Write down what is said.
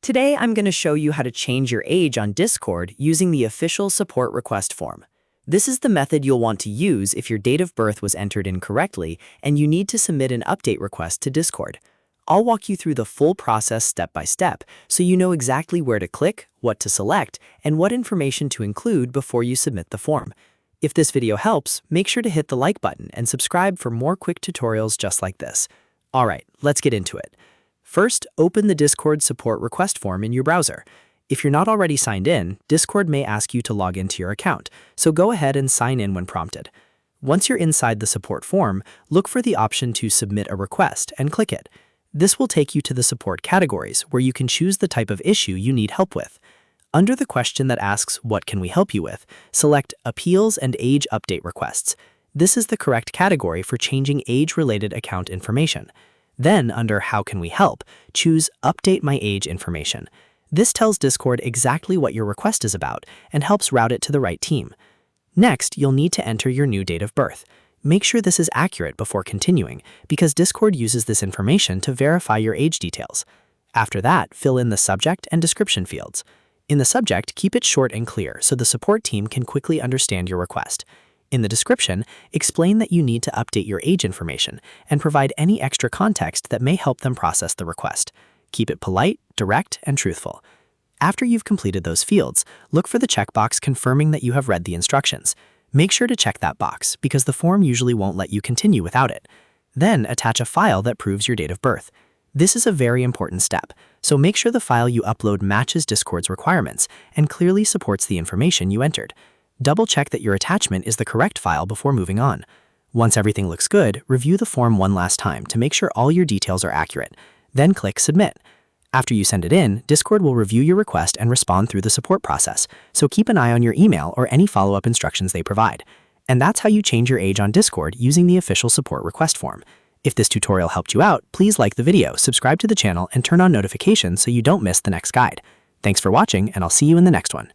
Today, I'm going to show you how to change your age on Discord using the official support request form. This is the method you'll want to use if your date of birth was entered incorrectly and you need to submit an update request to Discord. I'll walk you through the full process step by step so you know exactly where to click, what to select, and what information to include before you submit the form. If this video helps, make sure to hit the like button and subscribe for more quick tutorials just like this. Alright, let's get into it. First, open the Discord support request form in your browser. If you're not already signed in, Discord may ask you to log into your account, so go ahead and sign in when prompted. Once you're inside the support form, look for the option to submit a request and click it. This will take you to the support categories where you can choose the type of issue you need help with. Under the question that asks, "What can we help you with?" select Appeals and Age Update Requests. This is the correct category for changing age-related account information. Then, under How Can We Help, choose Update My Age Information. This tells Discord exactly what your request is about and helps route it to the right team. Next, you'll need to enter your new date of birth. Make sure this is accurate before continuing, because Discord uses this information to verify your age details. After that, fill in the subject and description fields. In the subject, keep it short and clear so the support team can quickly understand your request. In the description, explain that you need to update your age information and provide any extra context that may help them process the request. Keep it polite, direct, and truthful. After you've completed those fields, look for the checkbox confirming that you have read the instructions. Make sure to check that box because the form usually won't let you continue without it. Then attach a file that proves your date of birth. This is a very important step, so make sure the file you upload matches Discord's requirements and clearly supports the information you entered. Double-check that your attachment is the correct file before moving on. Once everything looks good, review the form one last time to make sure all your details are accurate. Then click Submit. After you send it in, Discord will review your request and respond through the support process, so keep an eye on your email or any follow-up instructions they provide. And that's how you change your age on Discord using the official support request form. If this tutorial helped you out, please like the video, subscribe to the channel, and turn on notifications so you don't miss the next guide. Thanks for watching, and I'll see you in the next one.